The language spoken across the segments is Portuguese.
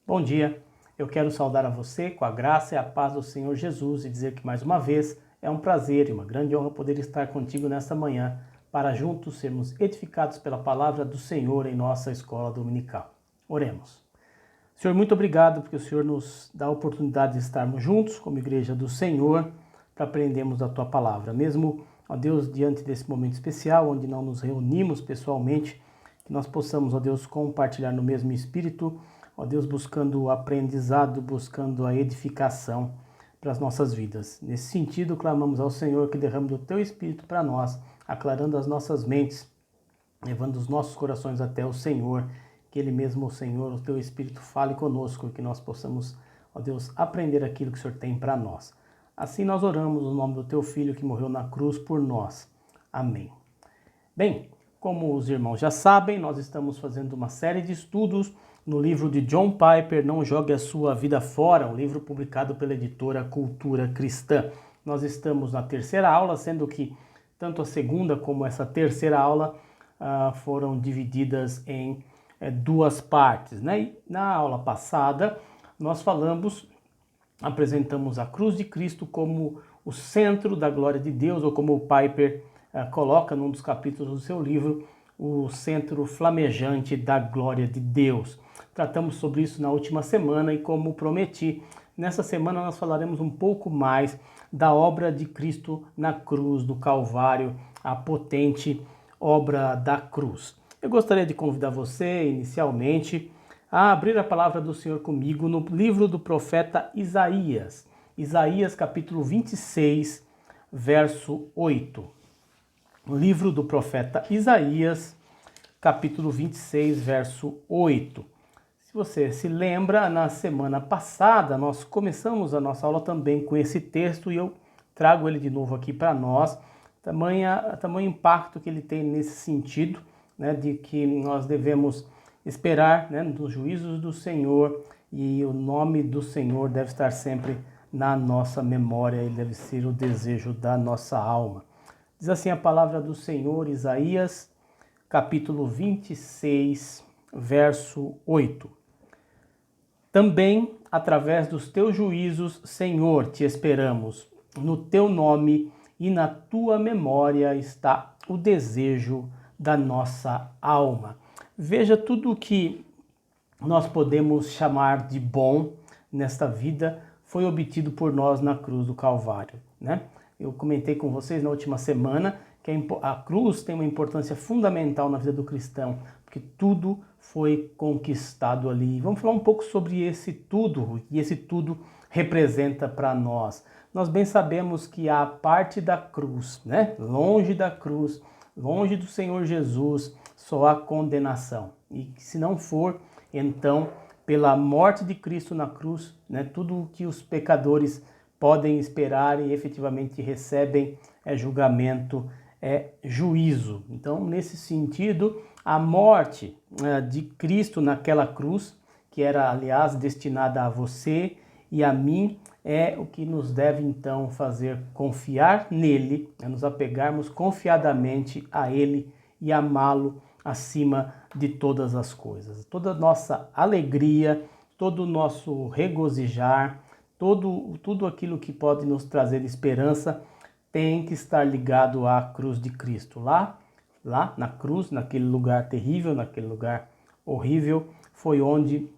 Bom dia, eu quero saudar a você com a graça e a paz do Senhor Jesus e dizer que mais uma vez é um prazer e uma grande honra poder estar contigo nesta manhã para juntos sermos edificados pela palavra do Senhor em nossa escola dominical. Oremos. Senhor, muito obrigado porque o Senhor nos dá a oportunidade de estarmos juntos como igreja do Senhor para aprendermos a Tua palavra. Mesmo, ó Deus, diante desse momento especial onde não nos reunimos pessoalmente, que nós possamos, ó Deus, compartilhar no mesmo espírito, ó Deus, buscando o aprendizado, buscando a edificação para as nossas vidas. Nesse sentido, clamamos ao Senhor que derrame do Teu Espírito para nós, aclarando as nossas mentes, levando os nossos corações até o Senhor, que Ele mesmo, o Senhor, o Teu Espírito, fale conosco, que nós possamos, ó Deus, aprender aquilo que o Senhor tem para nós. Assim nós oramos no nome do Teu Filho que morreu na cruz por nós. Amém. Bem, como os irmãos já sabem, nós estamos fazendo uma série de estudos no livro de John Piper, Não Jogue a Sua Vida Fora, um livro publicado pela editora Cultura Cristã. Nós estamos na terceira aula, sendo que tanto a segunda como essa terceira aula foram divididas em duas partes, né? E na aula passada, nós apresentamos a cruz de Cristo como o centro da glória de Deus, ou como o Piper coloca num dos capítulos do seu livro, o centro flamejante da glória de Deus. Tratamos sobre isso na última semana e, como prometi, nessa semana nós falaremos um pouco mais da obra de Cristo na cruz do Calvário, a potente obra da cruz. Eu gostaria de convidar você, inicialmente, a abrir a palavra do Senhor comigo no livro do profeta Isaías. Isaías capítulo 26, verso 8. No livro do profeta Isaías, capítulo 26, verso 8. Se você se lembra, na semana passada nós começamos a nossa aula também com esse texto e eu trago ele de novo aqui para nós. Tamanho impacto que ele tem nesse sentido, né, de que nós devemos esperar, né, nos juízos do Senhor, e o nome do Senhor deve estar sempre na nossa memória, ele deve ser o desejo da nossa alma. Diz assim a palavra do Senhor, Isaías, capítulo 26, verso 8. Também, através dos teus juízos, Senhor, te esperamos. No teu nome e na tua memória está o desejo da nossa alma. Veja tudo o que nós podemos chamar de bom nesta vida foi obtido por nós na cruz do Calvário, né? Eu comentei com vocês na última semana que a cruz tem uma importância fundamental na vida do cristão, porque tudo foi conquistado ali. Vamos falar um pouco sobre esse tudo, e esse tudo representa para nós. Nós bem sabemos que a parte da cruz, né? Longe da cruz, longe do Senhor Jesus, só há condenação. E se não for, então, pela morte de Cristo na cruz, né, tudo o que os pecadores podem esperar e efetivamente recebem é julgamento, é juízo. Então, nesse sentido, a morte de Cristo naquela cruz, que era, aliás, destinada a você e a mim, é o que nos deve, então, fazer confiar nele, nos apegarmos confiadamente a ele e amá-lo acima de todas as coisas. Toda a nossa alegria, todo o nosso regozijar, tudo aquilo que pode nos trazer esperança tem que estar ligado à cruz de Cristo. Lá na cruz, naquele lugar terrível, naquele lugar horrível, foi onde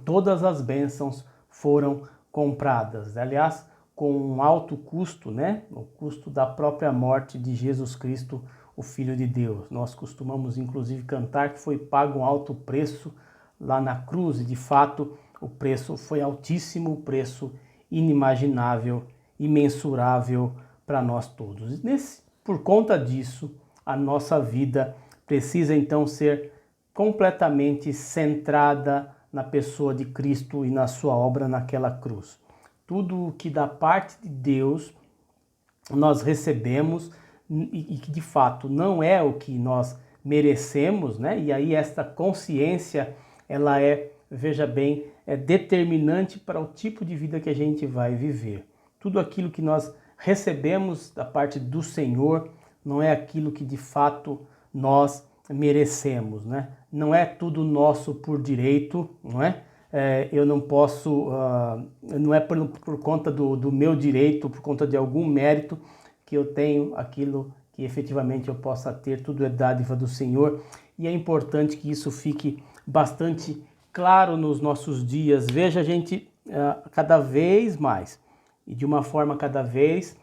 todas as bênçãos foram compradas. Aliás, com um alto custo, né? O custo da própria morte de Jesus Cristo, o Filho de Deus. Nós costumamos, inclusive, cantar que foi pago um alto preço lá na cruz, e de fato o preço foi altíssimo, o preço inimaginável, imensurável para nós todos. Por conta disso, a nossa vida precisa então ser completamente centrada na pessoa de Cristo e na sua obra naquela cruz. Tudo o que da parte de Deus nós recebemos e que de fato não é o que nós merecemos, né? E aí esta consciência, ela veja bem, é determinante para o tipo de vida que a gente vai viver. Tudo aquilo que nós recebemos da parte do Senhor não é aquilo que de fato nós merecemos, né? Não é tudo nosso por direito, não é? eu não posso, não é por conta do meu direito, por conta de algum mérito que eu tenho aquilo que efetivamente eu possa ter, tudo é dádiva do Senhor. E é importante que isso fique bastante claro nos nossos dias. Veja, a gente, cada vez mais, e de uma forma cada vez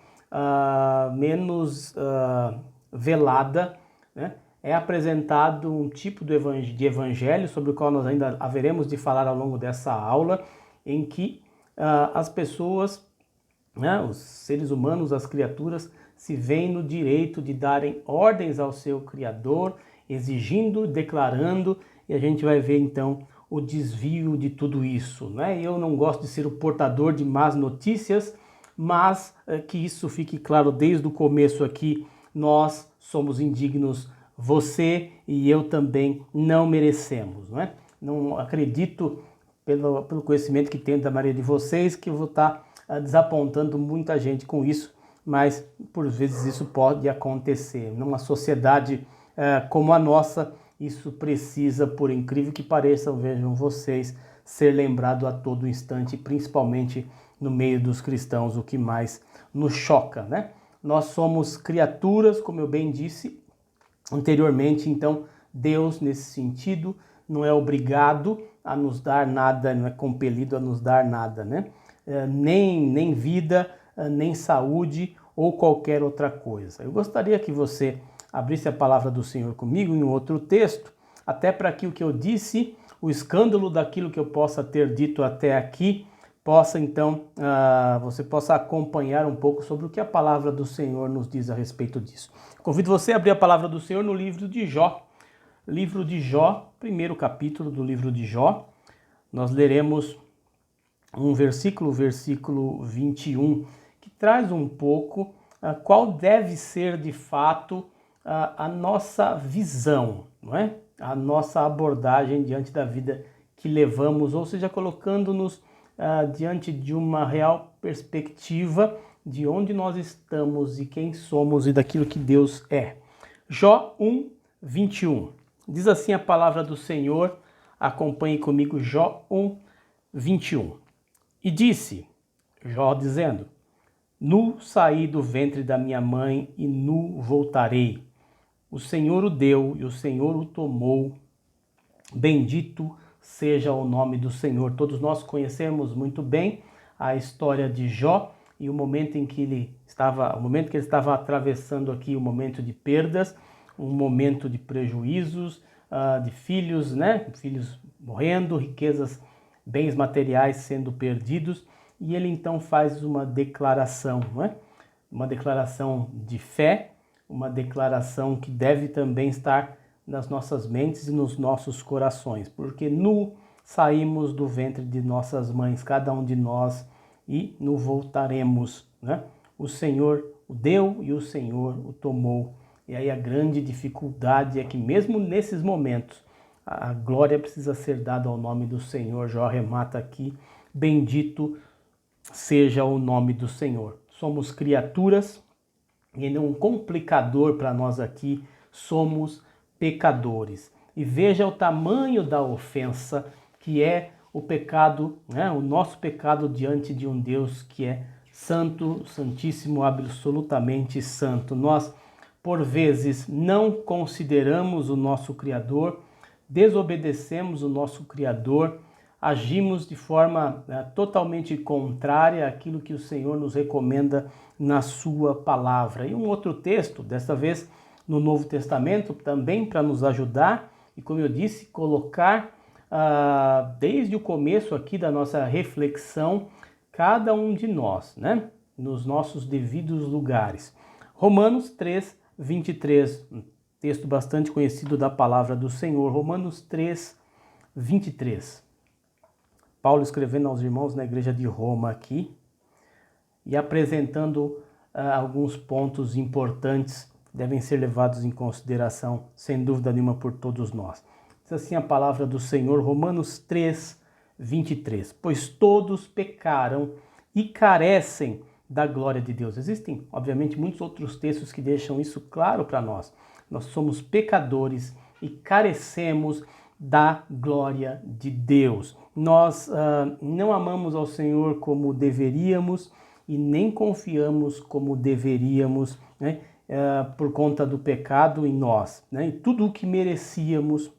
menos velada, né? É apresentado um tipo de evangelho, sobre o qual nós ainda haveremos de falar ao longo dessa aula, em que as pessoas, né, os seres humanos, as criaturas, se veem no direito de darem ordens ao seu Criador, exigindo, declarando, e a gente vai ver então o desvio de tudo isso, né? Eu não gosto de ser o portador de más notícias, mas que isso fique claro desde o começo aqui, nós somos indignos, você e eu também não merecemos, não é? Não acredito, pelo conhecimento que tenho da maioria de vocês, que eu vou estar desapontando muita gente com isso, mas por vezes isso pode acontecer. Numa sociedade como a nossa, isso precisa, por incrível que pareça, vejam vocês, ser lembrado a todo instante, principalmente no meio dos cristãos, o que mais nos choca, né? Nós somos criaturas, como eu bem disse anteriormente, então Deus, nesse sentido, não é obrigado a nos dar nada, não é compelido a nos dar nada, né? Nem vida, nem saúde ou qualquer outra coisa. Eu gostaria que você abrisse a palavra do Senhor comigo em um outro texto, até para que o que eu disse, o escândalo daquilo que eu possa ter dito até aqui, possa então, você possa acompanhar um pouco sobre o que a palavra do Senhor nos diz a respeito disso. Convido você a abrir a palavra do Senhor no livro de Jó. Livro de Jó, primeiro capítulo do livro de Jó. Nós leremos um versículo, versículo 21, que traz um pouco qual deve ser de fato a nossa visão, não é? A nossa abordagem diante da vida que levamos, ou seja, colocando-nos diante de uma real perspectiva de onde nós estamos e quem somos e daquilo que Deus é. Jó 1, 21. Diz assim a palavra do Senhor, acompanhe comigo Jó 1, 21. E disse, Jó dizendo, nu saí do ventre da minha mãe e nu voltarei. O Senhor o deu e o Senhor o tomou. Bendito seja o nome do Senhor. Todos nós conhecemos muito bem a história de Jó e o momento em que ele estava atravessando aqui, o momento de perdas, um momento de prejuízos, de filhos, né? Filhos morrendo, riquezas, bens materiais sendo perdidos, e ele então faz uma declaração, não é? Uma declaração de fé, uma declaração que deve também estar nas nossas mentes e nos nossos corações, porque nu saímos do ventre de nossas mães, cada um de nós, e nu voltaremos, né? O Senhor o deu e o Senhor o tomou. E aí a grande dificuldade é que mesmo nesses momentos, a glória precisa ser dada ao nome do Senhor. Jó remata aqui, bendito seja o nome do Senhor. Somos criaturas, e não um complicador para nós aqui, somos pecadores. E veja o tamanho da ofensa que é o pecado, né? O nosso pecado diante de um Deus que é santo, santíssimo, absolutamente santo. Nós, por vezes, não consideramos o nosso Criador, desobedecemos o nosso Criador, agimos de forma totalmente contrária àquilo que o Senhor nos recomenda na sua palavra. E um outro texto, desta vez no Novo Testamento, também para nos ajudar e, como eu disse, colocar desde o começo aqui da nossa reflexão, cada um de nós, né, nos nossos devidos lugares. Romanos 3, 23, um texto bastante conhecido da palavra do Senhor. Romanos 3, 23. Paulo escrevendo aos irmãos na igreja de Roma aqui e apresentando alguns pontos importantes que devem ser levados em consideração, sem dúvida nenhuma, por todos nós. Diz assim a palavra do Senhor, Romanos 3, 23. Pois todos pecaram e carecem da glória de Deus. Existem, obviamente, muitos outros textos que deixam isso claro para nós. Nós somos pecadores e carecemos da glória de Deus. nós não amamos ao Senhor como deveríamos e nem confiamos como deveríamos, né? Por conta do pecado em nós, né? E tudo o que merecíamos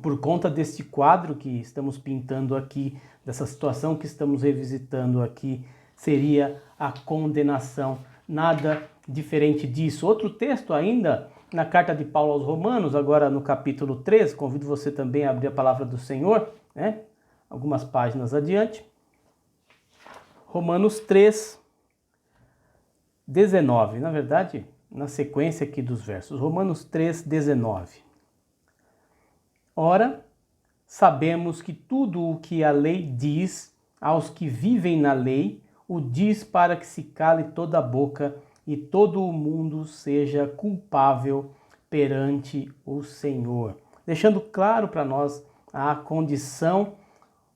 por conta deste quadro que estamos pintando aqui, dessa situação que estamos revisitando aqui, seria a condenação. Nada diferente disso. Outro texto ainda, na carta de Paulo aos Romanos, agora no capítulo 3, convido você também a abrir a palavra do Senhor, né? Algumas páginas adiante. Romanos 3, 19, na verdade, na sequência aqui dos versos. Romanos 3, 19. Ora, sabemos que tudo o que a lei diz aos que vivem na lei, o diz para que se cale toda a boca e todo o mundo seja culpável perante o Senhor. Deixando claro para nós a condição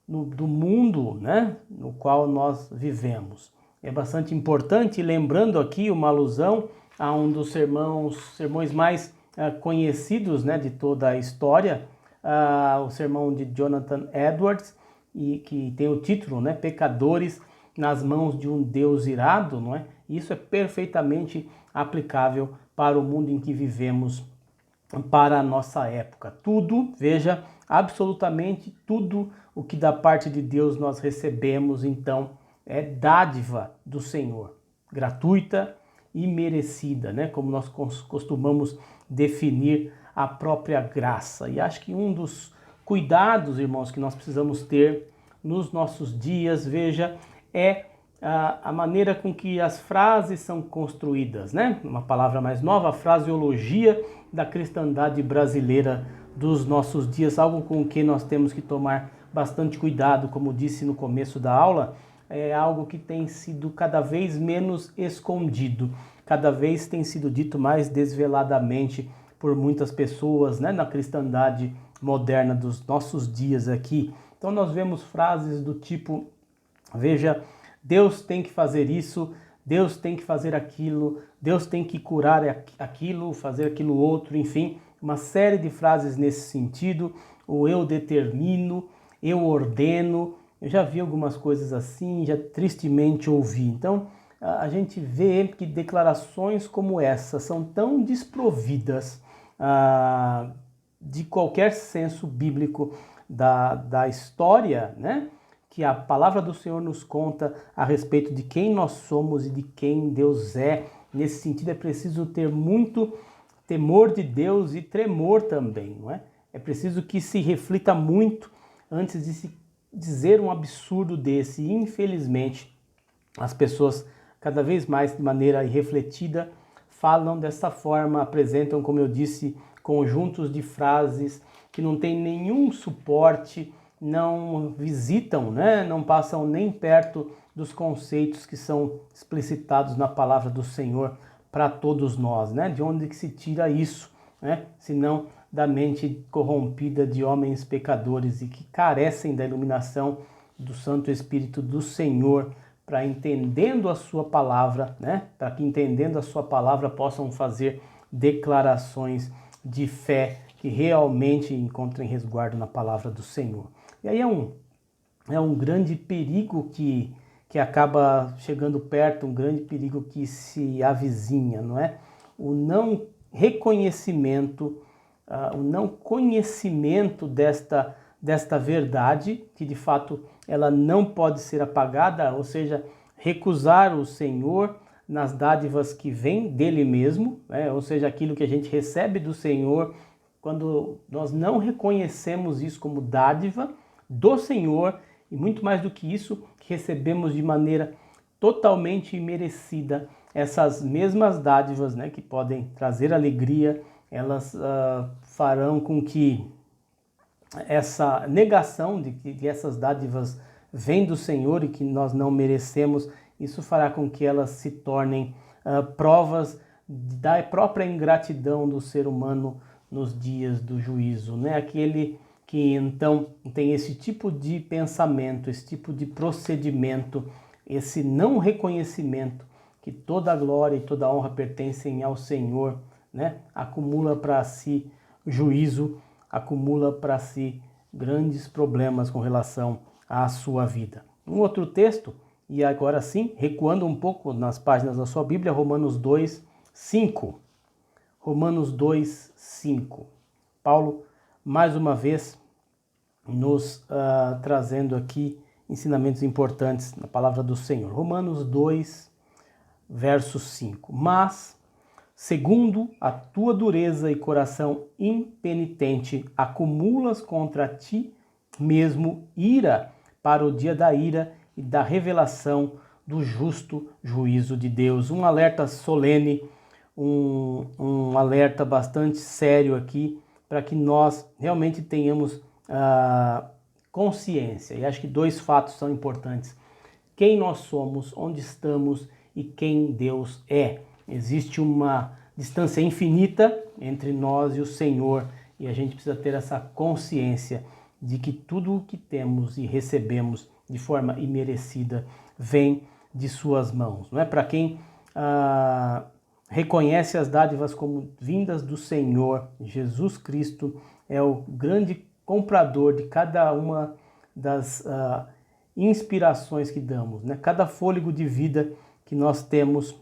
do mundo, né, no qual nós vivemos. É bastante importante, lembrando aqui uma alusão a um dos sermões mais conhecidos, né, de toda a história, o sermão de Jonathan Edwards, e que tem o título, né, Pecadores nas mãos de um Deus irado, não é? Isso é perfeitamente aplicável para o mundo em que vivemos, para a nossa época. Tudo, veja, absolutamente tudo o que da parte de Deus nós recebemos, então, é dádiva do Senhor, gratuita e merecida, né? Como nós costumamos definir a própria graça. E acho que um dos cuidados, irmãos, que nós precisamos ter nos nossos dias, veja, é a maneira com que as frases são construídas, né? Uma palavra mais nova, a fraseologia da cristandade brasileira dos nossos dias, algo com o que nós temos que tomar bastante cuidado, como disse no começo da aula, é algo que tem sido cada vez menos escondido, cada vez tem sido dito mais desveladamente por muitas pessoas, né, na cristandade moderna dos nossos dias aqui. Então nós vemos frases do tipo, veja, Deus tem que fazer isso, Deus tem que fazer aquilo, Deus tem que curar aquilo, fazer aquilo outro, enfim, uma série de frases nesse sentido, o eu determino, eu ordeno. Eu já vi algumas coisas assim, já tristemente ouvi. Então, a gente vê que declarações como essa são tão desprovidas de qualquer senso bíblico da história, né? Que a palavra do Senhor nos conta a respeito de quem nós somos e de quem Deus é. Nesse sentido, é preciso ter muito temor de Deus e tremor também, não é? É preciso que se reflita muito antes de se dizer um absurdo desse. E, infelizmente, as pessoas cada vez mais de maneira irrefletida falam dessa forma, apresentam, como eu disse, conjuntos de frases que não têm nenhum suporte, não visitam, né? Não passam nem perto dos conceitos que são explicitados na palavra do Senhor para todos nós, né? De onde que se tira isso, né? Senão da mente corrompida de homens pecadores e que carecem da iluminação do Santo Espírito do Senhor, para entendendo a sua palavra, né? Para que entendendo a sua palavra possam fazer declarações de fé que realmente encontrem resguardo na palavra do Senhor. E aí é um grande perigo que acaba chegando perto, um grande perigo que se avizinha, não é? O não reconhecimento, o não conhecimento desta verdade, que de fato ela não pode ser apagada, ou seja, recusar o Senhor nas dádivas que vêm dele mesmo, né? Ou seja, aquilo que a gente recebe do Senhor, quando nós não reconhecemos isso como dádiva do Senhor, e muito mais do que isso, que recebemos de maneira totalmente imerecida essas mesmas dádivas, né, que podem trazer alegria, elas farão com que essa negação de que essas dádivas vêm do Senhor e que nós não merecemos, isso fará com que elas se tornem provas da própria ingratidão do ser humano nos dias do juízo, né? Aquele que então tem esse tipo de pensamento, esse tipo de procedimento, esse não reconhecimento que toda a glória e toda a honra pertencem ao Senhor, né? Acumula para si juízo, acumula para si grandes problemas com relação à sua vida. Um outro texto, e agora sim, recuando um pouco nas páginas da sua Bíblia, Romanos 2, 5. Romanos 2, 5. Paulo, mais uma vez, nos trazendo aqui ensinamentos importantes na palavra do Senhor. Romanos 2, verso 5. Mas, segundo a tua dureza e coração impenitente, acumulas contra ti mesmo ira para o dia da ira e da revelação do justo juízo de Deus. Um alerta solene, um alerta bastante sério aqui, para que nós realmente tenhamos consciência. E acho que dois fatos são importantes: quem nós somos, onde estamos e quem Deus é. Existe uma distância infinita entre nós e o Senhor, e a gente precisa ter essa consciência de que tudo o que temos e recebemos de forma imerecida vem de suas mãos. Não é? Para quem reconhece as dádivas como vindas do Senhor, Jesus Cristo é o grande comprador de cada uma das inspirações que damos, né? Cada fôlego de vida que nós temos,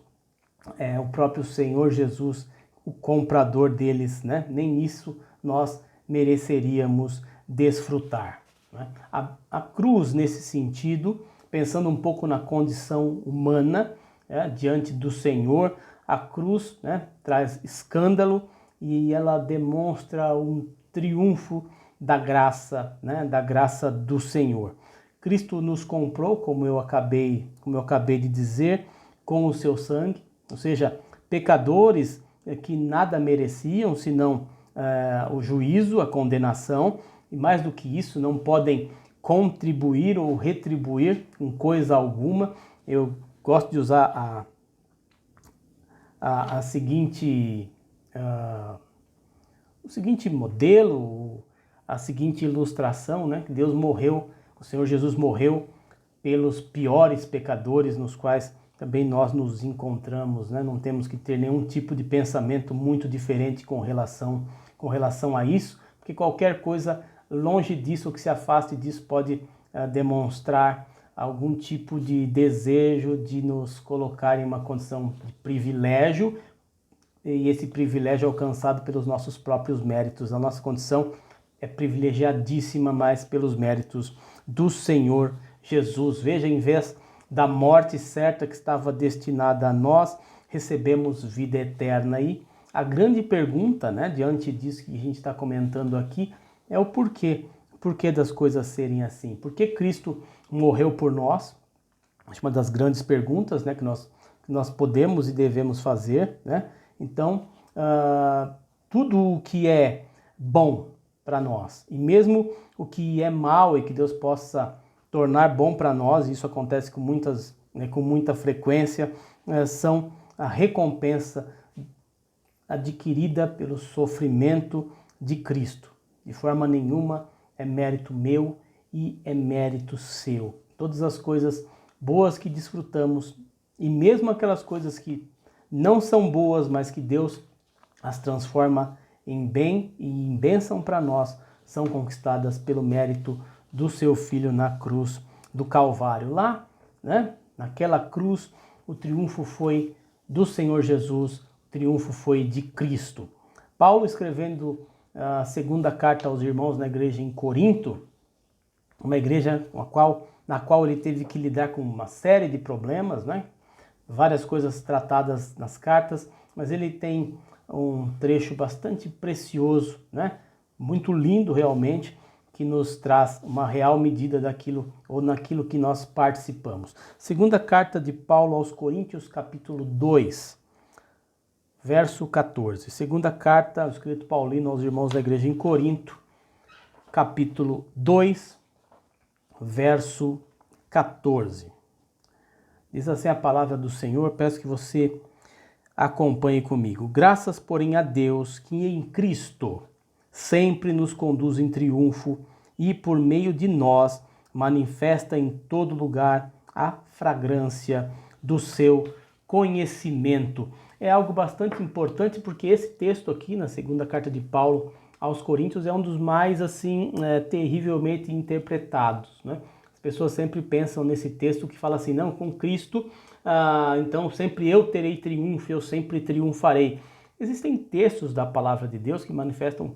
é o próprio Senhor Jesus o comprador deles, né? Nem isso nós mereceríamos desfrutar, né? A cruz, nesse sentido, pensando um pouco na condição humana, diante do Senhor, a cruz, né, traz escândalo e ela demonstra um triunfo da graça, né, da graça do Senhor. Cristo nos comprou, como eu acabei de dizer, com o seu sangue, ou seja, pecadores que nada mereciam, senão o juízo, a condenação, e mais do que isso, não podem contribuir ou retribuir com coisa alguma. Eu gosto de usar o seguinte modelo, a seguinte ilustração, né? Que Deus morreu, o Senhor Jesus morreu pelos piores pecadores nos quais também nós nos encontramos, né? Não temos que ter nenhum tipo de pensamento muito diferente com relação a isso, porque qualquer coisa longe disso, ou que se afaste disso, pode demonstrar algum tipo de desejo de nos colocar em uma condição de privilégio, e esse privilégio é alcançado pelos nossos próprios méritos. A nossa condição é privilegiadíssima, mas pelos méritos do Senhor Jesus. Veja, em vez da morte certa que estava destinada a nós, recebemos vida eterna. E a grande pergunta, né, diante disso que a gente está comentando aqui, é o porquê. O porquê das coisas serem assim? Por que Cristo morreu por nós? Acho uma das grandes perguntas, né, que nós podemos e devemos fazer, né? Então, tudo o que é bom para nós, e mesmo o que é mal e que Deus possa tornar bom para nós, e isso acontece com muita frequência, são a recompensa adquirida pelo sofrimento de Cristo. De forma nenhuma é mérito meu e é mérito seu. Todas as coisas boas que desfrutamos, e mesmo aquelas coisas que não são boas, mas que Deus as transforma em bem e em bênção para nós, são conquistadas pelo mérito do seu Filho na cruz do Calvário. Lá, né, naquela cruz, o triunfo foi do Senhor Jesus, o triunfo foi de Cristo. Paulo, escrevendo a segunda carta aos irmãos na igreja em Corinto, uma igreja na qual ele teve que lidar com uma série de problemas, né? Várias coisas tratadas nas cartas, mas ele tem um trecho bastante precioso, né? Muito lindo realmente, que nos traz uma real medida daquilo ou naquilo que nós participamos. Segunda carta de Paulo aos Coríntios, capítulo 2, verso 14. Segunda carta, escrito Paulino aos irmãos da igreja em Corinto, capítulo 2, verso 14. Diz assim a palavra do Senhor, peço que você acompanhe comigo. Graças, porém, a Deus, que em Cristo sempre nos conduz em triunfo e por meio de nós manifesta em todo lugar a fragrância do seu conhecimento. É algo bastante importante, porque esse texto aqui, na segunda carta de Paulo aos Coríntios é um dos mais assim terrivelmente interpretados, né? As pessoas sempre pensam nesse texto que fala assim, não, com Cristo, então sempre eu terei triunfo, eu sempre triunfarei. Existem textos da palavra de Deus que manifestam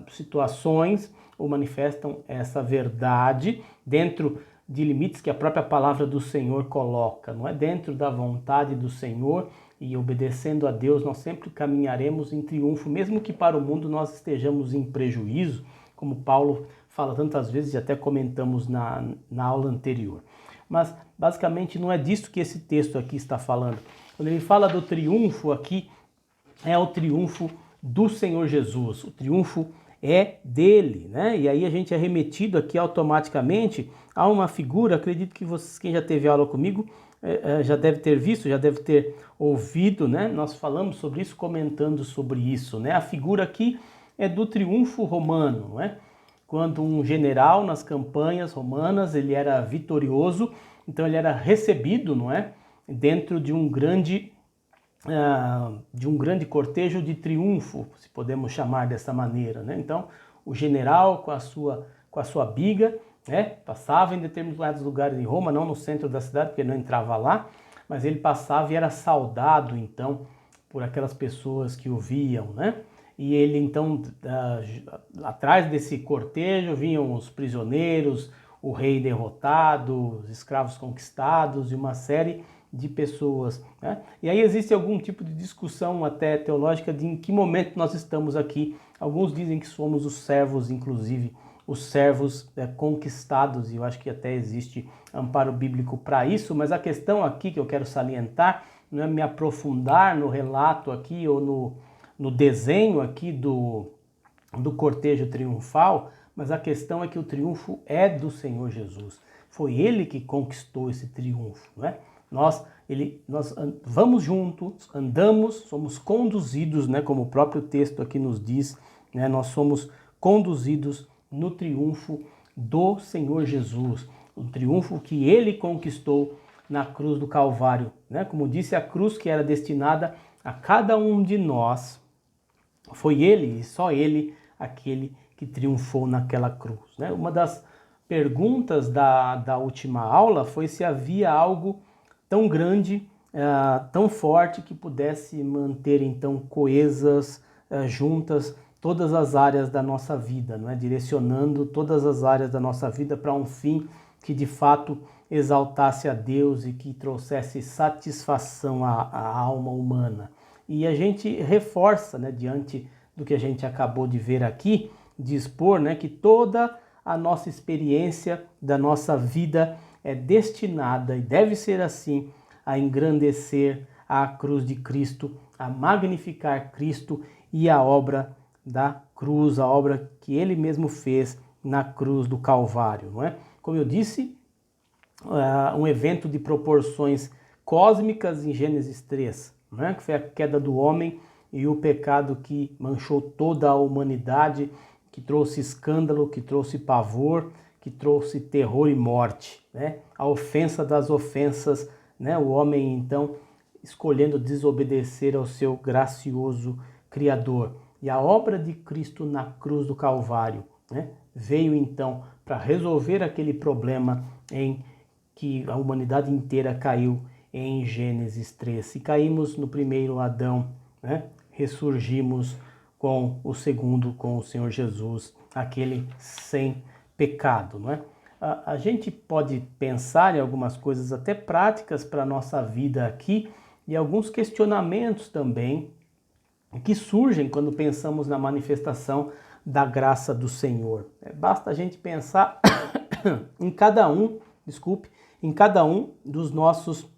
situações ou manifestam essa verdade dentro de limites que a própria palavra do Senhor coloca, não é? Dentro da vontade do Senhor e obedecendo a Deus, nós sempre caminharemos em triunfo, mesmo que para o mundo nós estejamos em prejuízo, como Paulo fala tantas vezes e até comentamos na aula anterior. Mas basicamente não é disso que esse texto aqui está falando. Quando ele fala do triunfo aqui, é o triunfo do Senhor Jesus, o triunfo é dele, né? E aí a gente é remetido aqui automaticamente a uma figura, acredito que vocês, quem já teve aula comigo, já deve ter visto, já deve ter ouvido, né? Nós falamos sobre isso, comentando sobre isso, né? A figura aqui é do triunfo romano, não é? Quando um general nas campanhas romanas, ele era vitorioso, então ele era recebido, não é? Dentro de um grande cortejo de triunfo, se podemos chamar dessa maneira, né? Então, o general com a sua biga, né, passava em determinados lugares de Roma, não no centro da cidade, porque não entrava lá, mas ele passava e era saudado, então, por aquelas pessoas que o viam, né? E ele, então, atrás desse cortejo vinham os prisioneiros, o rei derrotado, os escravos conquistados e uma série de pessoas, né? E aí existe algum tipo de discussão até teológica de em que momento nós estamos aqui. Alguns dizem que somos os servos, inclusive os servos conquistados, e eu acho que até existe amparo bíblico para isso, mas a questão aqui que eu quero salientar não é me aprofundar no relato aqui ou no desenho aqui do cortejo triunfal, mas a questão é que o triunfo é do Senhor Jesus. Foi Ele que conquistou esse triunfo, não é? Nós vamos juntos, andamos, somos conduzidos, né, como o próprio texto aqui nos diz, né, nós somos conduzidos no triunfo do Senhor Jesus, o triunfo que Ele conquistou na cruz do Calvário, né? Como disse, a cruz que era destinada a cada um de nós, foi Ele e só Ele aquele que triunfou naquela cruz, né? Uma das perguntas da última aula foi se havia algo tão grande, tão forte, que pudesse manter então coesas, juntas todas as áreas da nossa vida, não é? Direcionando todas as áreas da nossa vida para um fim que de fato exaltasse a Deus e que trouxesse satisfação à alma humana. E a gente reforça, né, diante do que a gente acabou de ver aqui, de expor, né, que toda a nossa experiência da nossa vida é destinada, e deve ser assim, a engrandecer a cruz de Cristo, a magnificar Cristo e a obra da cruz, a obra que Ele mesmo fez na cruz do Calvário, não é? Como eu disse, um evento de proporções cósmicas em Gênesis 3, não é? Que foi a queda do homem e o pecado que manchou toda a humanidade, que trouxe escândalo, que trouxe pavor, que trouxe terror e morte, né? A ofensa das ofensas, né? O homem, então, escolhendo desobedecer ao seu gracioso Criador. E a obra de Cristo na cruz do Calvário, né, veio, então, para resolver aquele problema em que a humanidade inteira caiu em Gênesis 3. E caímos no primeiro Adão, né? Ressurgimos com o segundo, com o Senhor Jesus, aquele sem pecado, não é? A gente pode pensar em algumas coisas até práticas para a nossa vida aqui e alguns questionamentos também que surgem quando pensamos na manifestação da graça do Senhor. Basta a gente pensar em cada um dos nossos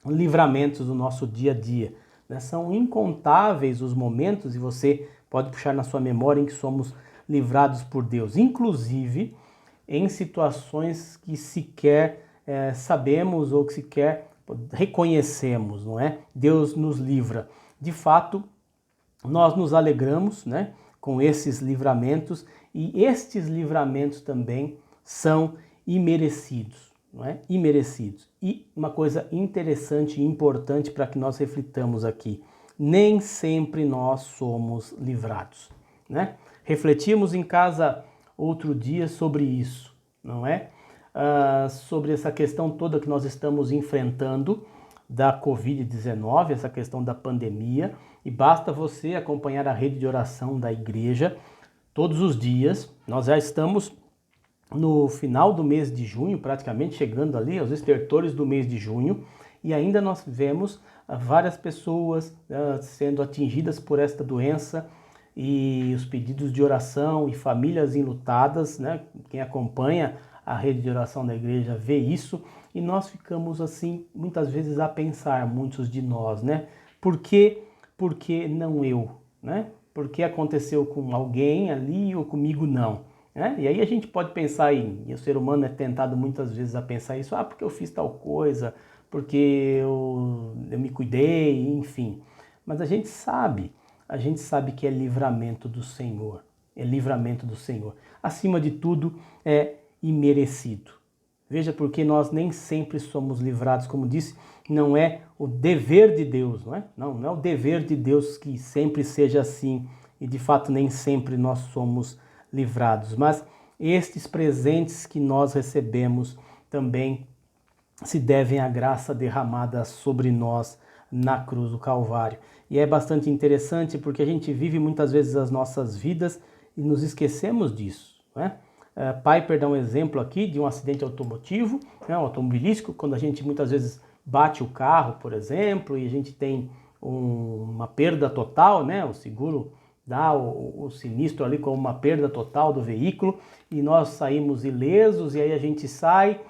livramentos do nosso dia a dia. São incontáveis os momentos, e você pode puxar na sua memória, em que somos livrados por Deus, inclusive em situações que sequer sabemos ou que sequer reconhecemos, não é? Deus nos livra. De fato, nós nos alegramos, né, com esses livramentos, e estes livramentos também são imerecidos, não é? Imerecidos. E uma coisa interessante e importante para que nós reflitamos aqui: nem sempre nós somos livrados. né? Refletimos em casa outro dia sobre isso, não é? Sobre essa questão toda que nós estamos enfrentando da Covid-19, essa questão da pandemia, e basta você acompanhar a rede de oração da igreja todos os dias. Nós já estamos no final do mês de junho, praticamente chegando ali aos estertores do mês de junho, e ainda nós vemos várias pessoas sendo atingidas por esta doença, e os pedidos de oração e famílias enlutadas, né? Quem acompanha a rede de oração da igreja vê isso, e nós ficamos assim muitas vezes a pensar, muitos de nós, né? Por que não eu, né? Por que aconteceu com alguém ali ou comigo não? E aí a gente pode pensar e o ser humano é tentado muitas vezes a pensar isso, porque eu fiz tal coisa, porque eu me cuidei, enfim. Mas a gente sabe que é livramento do Senhor, é livramento do Senhor. Acima de tudo, é imerecido. Veja, porque nós nem sempre somos livrados, como disse, não é o dever de Deus, não é? Não é o dever de Deus que sempre seja assim, e de fato nem sempre nós somos livrados, mas estes presentes que nós recebemos também se devem à graça derramada sobre nós na cruz do Calvário. E é bastante interessante porque a gente vive muitas vezes as nossas vidas e nos esquecemos disso, né? Piper dá um exemplo aqui de um acidente automotivo, né, um automobilístico, quando a gente muitas vezes bate o carro, por exemplo, e a gente tem uma perda total, né? O seguro dá o sinistro ali como uma perda total do veículo e nós saímos ilesos, e aí a gente sai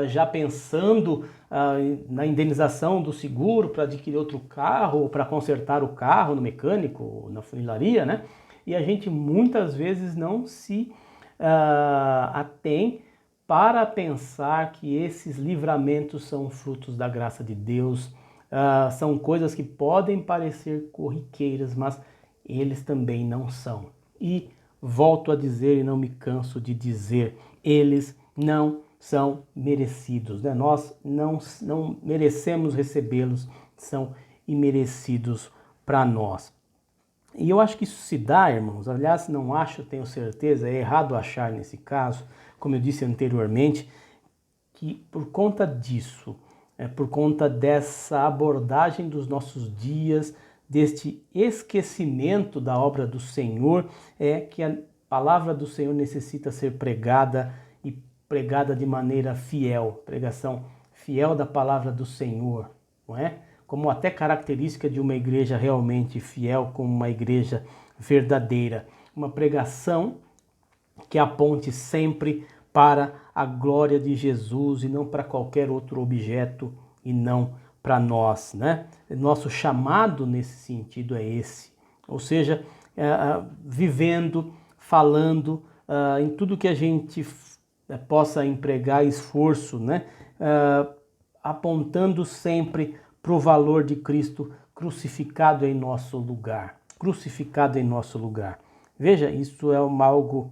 já pensando na indenização do seguro para adquirir outro carro ou para consertar o carro no mecânico, na funilaria, né? E a gente muitas vezes não se atém para pensar que esses livramentos são frutos da graça de Deus, são coisas que podem parecer corriqueiras, mas eles também não são. E volto a dizer e não me canso de dizer, eles não são merecidos, né? Nós não merecemos recebê-los, são imerecidos para nós. E eu acho que isso se dá, irmãos, aliás, não acho, tenho certeza, é errado achar nesse caso, como eu disse anteriormente, que por conta disso, por conta dessa abordagem dos nossos dias, deste esquecimento da obra do Senhor, é que a palavra do Senhor necessita ser pregada e pregada de maneira fiel, pregação fiel da palavra do Senhor, não é? Como até característica de uma igreja realmente fiel, como uma igreja verdadeira. Uma pregação que aponte sempre para a glória de Jesus e não para qualquer outro objeto e não para nós, né? Nosso chamado nesse sentido é esse. Ou seja, vivendo, falando, em tudo que a gente possa empregar esforço, né? Apontando sempre para o valor de Cristo crucificado em nosso lugar. Crucificado em nosso lugar. Veja, isso é algo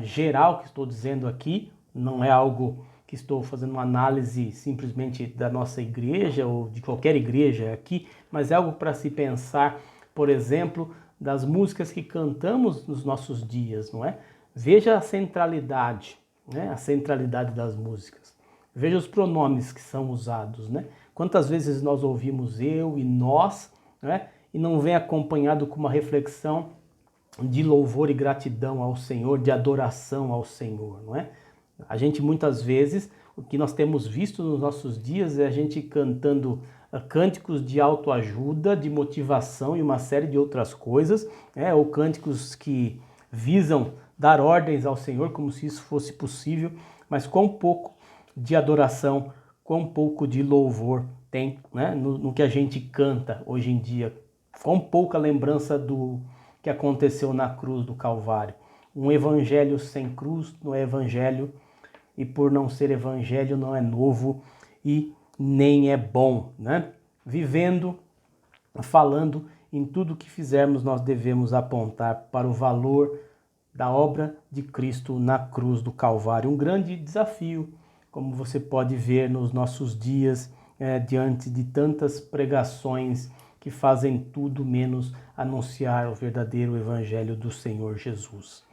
geral que estou dizendo aqui, não é algo que estou fazendo uma análise simplesmente da nossa igreja ou de qualquer igreja aqui, mas é algo para se pensar, por exemplo, das músicas que cantamos nos nossos dias, não é? Veja a centralidade, né? A centralidade das músicas. Veja os pronomes que são usados, né? Quantas vezes nós ouvimos eu e nós, né? E não vem acompanhado com uma reflexão de louvor e gratidão ao Senhor, de adoração ao Senhor, não é? A gente muitas vezes, o que nós temos visto nos nossos dias é a gente cantando cânticos de autoajuda, de motivação e uma série de outras coisas, ou cânticos que visam dar ordens ao Senhor como se isso fosse possível, mas quão pouco de adoração, quão pouco de louvor tem, né, no que a gente canta hoje em dia, quão pouca lembrança do que aconteceu na cruz do Calvário. Um evangelho sem cruz não é evangelho, e por não ser evangelho não é novo e nem é bom, né? Vivendo, falando, em tudo que fizermos nós devemos apontar para o valor da obra de Cristo na cruz do Calvário. Um grande desafio, como você pode ver nos nossos dias, diante de tantas pregações que fazem tudo menos anunciar o verdadeiro evangelho do Senhor Jesus.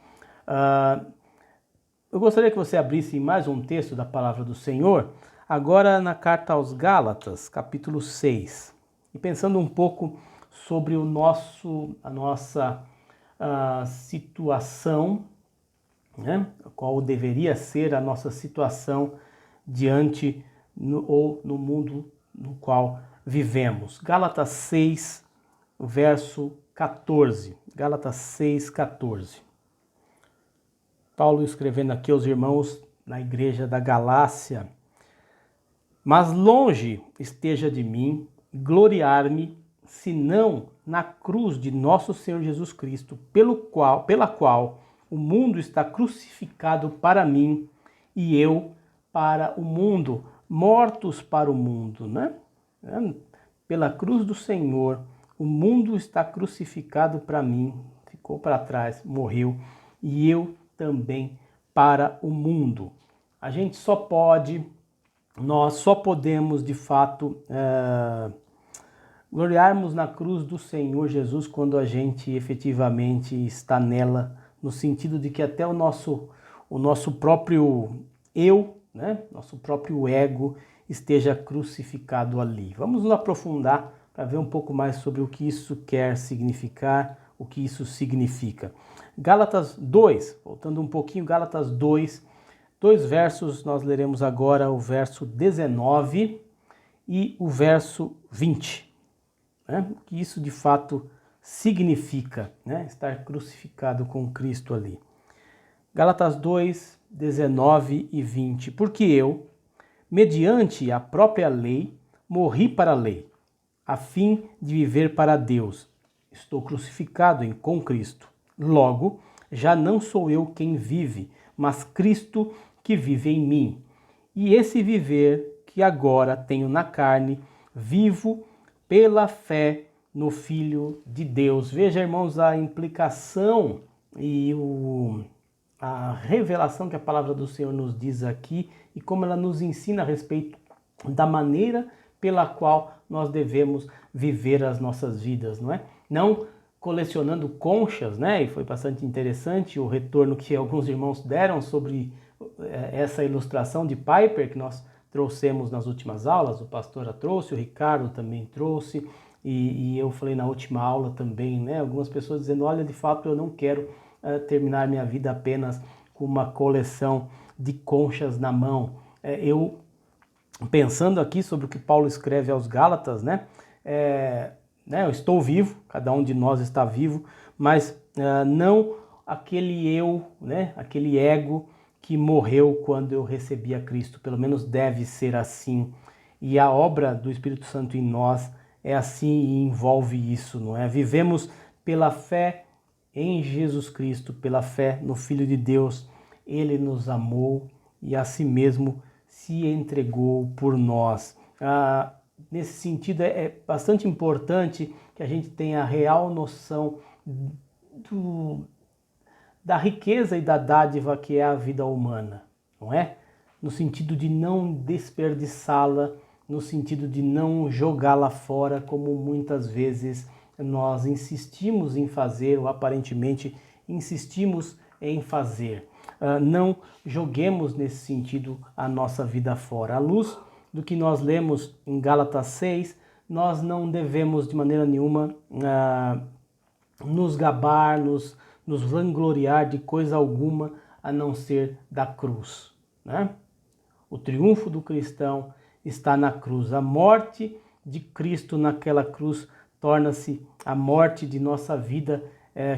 Eu gostaria que você abrisse mais um texto da palavra do Senhor, agora na carta aos Gálatas, capítulo 6, e pensando um pouco sobre a nossa situação, né? Qual deveria ser a nossa situação diante ou no mundo no qual vivemos. Gálatas 6, verso 14. Gálatas 6, 14. Paulo escrevendo aqui aos irmãos na igreja da Galácia: mas longe esteja de mim gloriar-me, senão na cruz de nosso Senhor Jesus Cristo, pela qual o mundo está crucificado para mim e eu para o mundo, mortos para o mundo, né? Pela cruz do Senhor, o mundo está crucificado para mim, ficou para trás, morreu, e eu também para o mundo. Nós só podemos de fato gloriarmos na cruz do Senhor Jesus quando a gente efetivamente está nela, no sentido de que até o nosso próprio eu, né, nosso próprio ego esteja crucificado ali. Vamos nos aprofundar para ver um pouco mais sobre o que isso quer significar, o que isso significa. Gálatas 2, voltando um pouquinho, Gálatas 2, dois versos, nós leremos agora o verso 19 e o verso 20. Né? O que isso de fato significa, né? Estar crucificado com Cristo ali. Gálatas 2, 19 e 20. Porque eu, mediante a própria lei, morri para a lei, a fim de viver para Deus. Estou crucificado com Cristo. Logo, já não sou eu quem vive, mas Cristo que vive em mim. E esse viver que agora tenho na carne, vivo pela fé no Filho de Deus. Veja, irmãos, a implicação e a revelação que a palavra do Senhor nos diz aqui e como ela nos ensina a respeito da maneira pela qual nós devemos viver as nossas vidas, não é? Não colecionando conchas, né? E foi bastante interessante o retorno que alguns irmãos deram sobre essa ilustração de Piper que nós trouxemos nas últimas aulas. O pastor a trouxe, o Ricardo também trouxe, e eu falei na última aula também, né? Algumas pessoas dizendo, olha, de fato eu não quero terminar minha vida apenas com uma coleção de conchas na mão. Eu, pensando aqui sobre o que Paulo escreve aos Gálatas, né? Eu estou vivo, cada um de nós está vivo, mas não aquele eu, né? Aquele ego que morreu quando eu recebi a Cristo. Pelo menos deve ser assim. E a obra do Espírito Santo em nós é assim e envolve isso, não é? Vivemos pela fé em Jesus Cristo, pela fé no Filho de Deus. Ele nos amou e a si mesmo se entregou por nós. Nesse sentido, é bastante importante que a gente tenha a real noção da riqueza e da dádiva que é a vida humana, não é? No sentido de não desperdiçá-la, no sentido de não jogá-la fora, como muitas vezes nós insistimos em fazer, ou aparentemente insistimos em fazer. Não joguemos nesse sentido a nossa vida fora. À luz do que nós lemos em Gálatas 6, nós não devemos de maneira nenhuma nos gabar, nos vangloriar de coisa alguma a não ser da cruz, né? O triunfo do cristão está na cruz. A morte de Cristo naquela cruz torna-se a morte de nossa vida,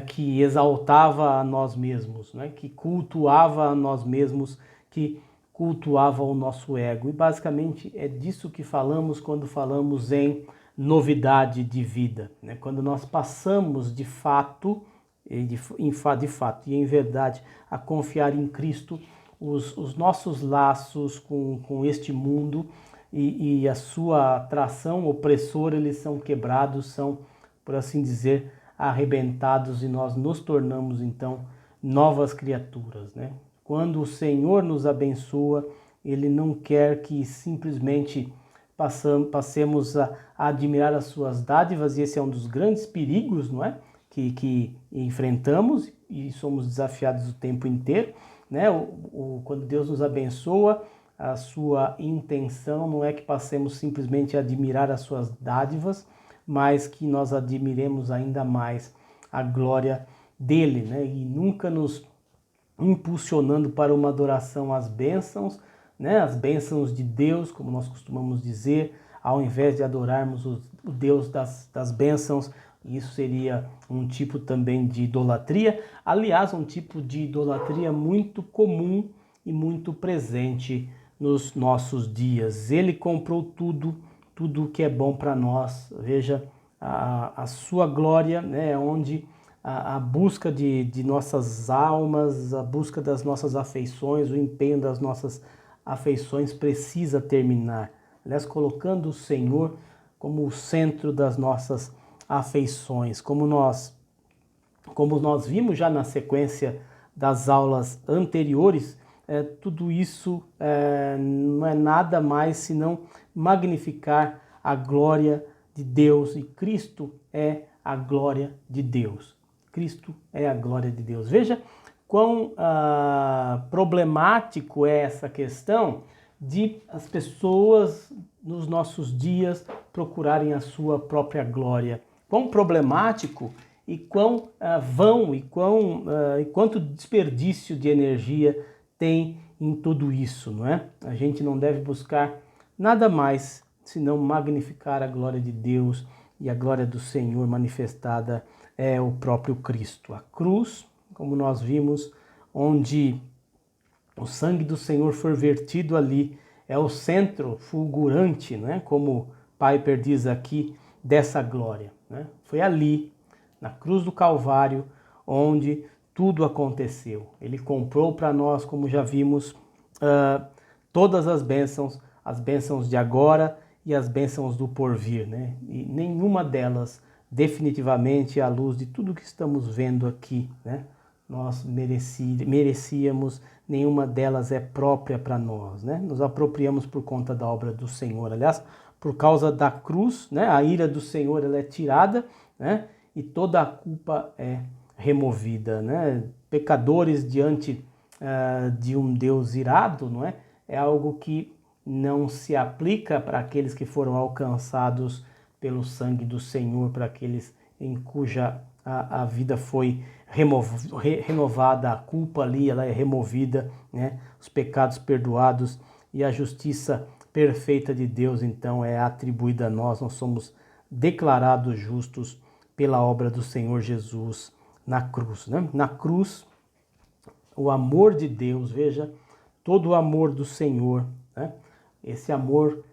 que exaltava a nós mesmos, né? Que cultuava a nós mesmos, que cultuava o nosso ego. E basicamente é disso que falamos quando falamos em novidade de vida, né? Quando nós passamos de fato e em verdade a confiar em Cristo, os nossos laços com este mundo e a sua atração opressora, eles são quebrados, são, por assim dizer, arrebentados, e nós nos tornamos então novas criaturas, né? Quando o Senhor nos abençoa, Ele não quer que simplesmente passemos a admirar as suas dádivas, e esse é um dos grandes perigos, não é? Que enfrentamos e somos desafiados o tempo inteiro, né? Quando Deus nos abençoa, a sua intenção não é que passemos simplesmente a admirar as suas dádivas, mas que nós admiremos ainda mais a glória dele, né? E nunca nos impulsionando para uma adoração às bênçãos, né? As bênçãos de Deus, como nós costumamos dizer, ao invés de adorarmos o Deus das bênçãos. Isso seria um tipo também de idolatria. Aliás, um tipo de idolatria muito comum e muito presente nos nossos dias. Ele comprou tudo que é bom para nós. Veja, a sua glória, né, onde a busca de nossas almas, a busca das nossas afeições, o empenho das nossas afeições precisa terminar. Aliás, colocando o Senhor como o centro das nossas afeições, como nós vimos já na sequência das aulas anteriores, tudo isso não é nada mais senão magnificar a glória de Deus, e Cristo é a glória de Deus. Cristo é a glória de Deus. Veja quão problemático é essa questão de as pessoas nos nossos dias procurarem a sua própria glória. Quão problemático e quão vão e quanto desperdício de energia tem em tudo isso, não é? A gente não deve buscar nada mais senão magnificar a glória de Deus, e a glória do Senhor manifestada é o próprio Cristo. A cruz, como nós vimos, onde o sangue do Senhor foi vertido ali, é o centro fulgurante, né? Como Piper diz aqui, dessa glória, né? Foi ali, na cruz do Calvário, onde tudo aconteceu. Ele comprou para nós, como já vimos, todas as bênçãos de agora e as bênçãos do porvir, né? E nenhuma delas, definitivamente, à luz de tudo que estamos vendo aqui, né, nós merecíamos, nenhuma delas é própria para nós, né? Nos apropriamos por conta da obra do Senhor. Aliás, por causa da cruz, né, a ira do Senhor ela é tirada, né, e toda a culpa é removida, né? Pecadores diante de um Deus irado, não é? É algo que não se aplica para aqueles que foram alcançados pelo sangue do Senhor, para aqueles em cuja a vida foi renovada, a culpa ali ela é removida, né? Os pecados perdoados e a justiça perfeita de Deus então é atribuída a nós. Nós somos declarados justos pela obra do Senhor Jesus na cruz, né? Na cruz, o amor de Deus, veja, todo o amor do Senhor, né? Esse amor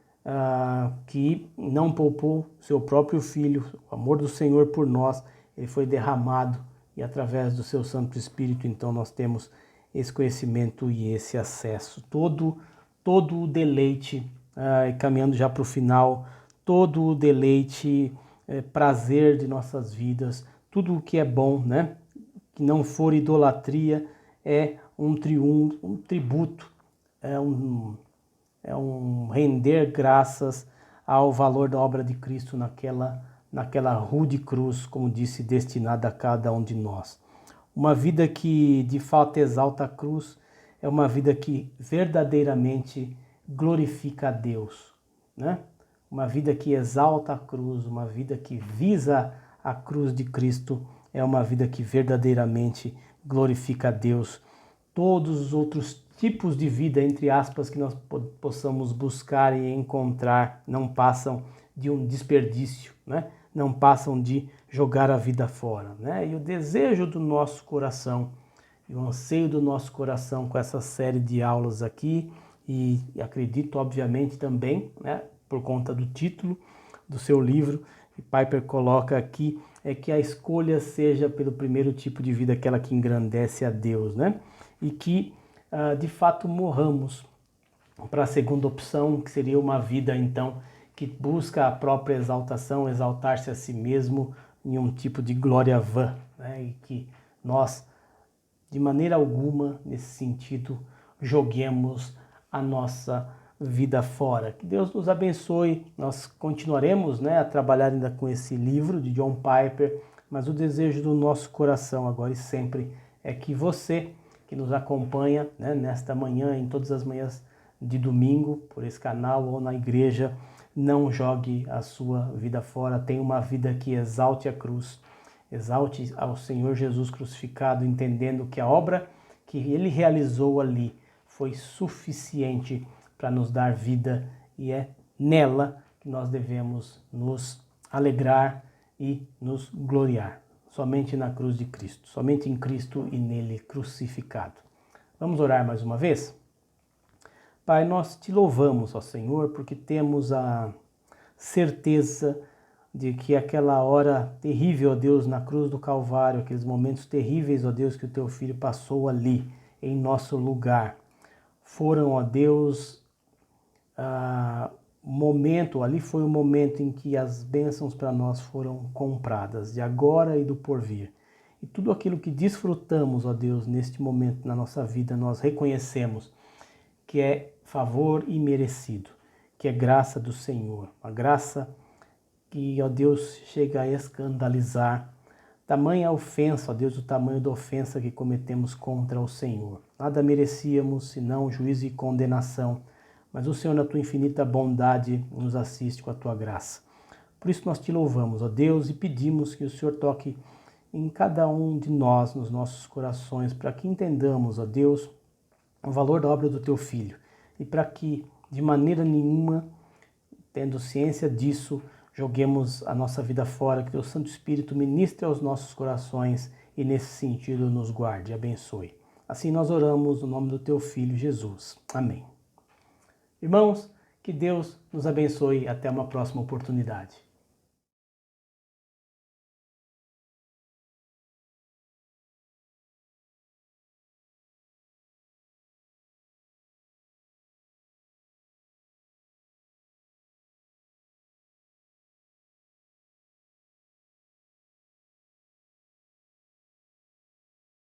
que não poupou seu próprio Filho, o amor do Senhor por nós, ele foi derramado, e através do seu Santo Espírito, então, nós temos esse conhecimento e esse acesso. Todo o deleite, caminhando já para o final, todo o deleite, prazer de nossas vidas, tudo o que é bom, né? Que não for idolatria, é um triunfo, um tributo, é um render graças ao valor da obra de Cristo naquela rude cruz, como disse, destinada a cada um de nós. Uma vida que de fato exalta a cruz é uma vida que verdadeiramente glorifica a Deus, né? Uma vida que exalta a cruz, uma vida que visa a cruz de Cristo, é uma vida que verdadeiramente glorifica a Deus. Todos os outros tipos de vida, entre aspas, que nós possamos buscar e encontrar, não passam de um desperdício, né? Não passam de jogar a vida fora, né? E o desejo do nosso coração, e o anseio do nosso coração com essa série de aulas aqui, e acredito, obviamente, também, né, por conta do título do seu livro, que Piper coloca aqui, é que a escolha seja pelo primeiro tipo de vida, aquela que engrandece a Deus, né? E que de fato morramos para a segunda opção, que seria uma vida então que busca a própria exaltação, exaltar-se a si mesmo em um tipo de glória vã, né? E que nós, de maneira alguma, nesse sentido, joguemos a nossa vida fora. Que Deus nos abençoe. Nós continuaremos, a trabalhar ainda com esse livro de John Piper, mas o desejo do nosso coração agora e sempre é que você que nos acompanha, nesta manhã, em todas as manhãs de domingo, por esse canal ou na igreja, não jogue a sua vida fora. Tenha uma vida que exalte a cruz, exalte ao Senhor Jesus crucificado, entendendo que a obra que Ele realizou ali foi suficiente para nos dar vida e é nela que nós devemos nos alegrar e nos gloriar. Somente na cruz de Cristo, somente em Cristo e nele crucificado. Vamos orar mais uma vez? Pai, nós te louvamos, ó Senhor, porque temos a certeza de que aquela hora terrível, ó Deus, na cruz do Calvário, aqueles momentos terríveis, ó Deus, que o teu Filho passou ali, em nosso lugar, foram, ó Deus, ali foi o momento em que as bênçãos para nós foram compradas, de agora e do porvir. E tudo aquilo que desfrutamos, ó Deus, neste momento na nossa vida, nós reconhecemos que é favor imerecido, que é graça do Senhor, a graça que, ó Deus, chega a escandalizar. Tamanha ofensa, ó Deus, o tamanho da ofensa que cometemos contra o Senhor. Nada merecíamos, senão juízo e condenação, mas o Senhor, na tua infinita bondade, nos assiste com a tua graça. Por isso nós te louvamos, ó Deus, e pedimos que o Senhor toque em cada um de nós, nos nossos corações, para que entendamos, ó Deus, o valor da obra do teu Filho, e para que, de maneira nenhuma, tendo ciência disso, joguemos a nossa vida fora, que o Santo Espírito ministre aos nossos corações e, nesse sentido, nos guarde e abençoe. Assim nós oramos no nome do teu Filho, Jesus. Amém. Irmãos, que Deus nos abençoe. Até uma próxima oportunidade.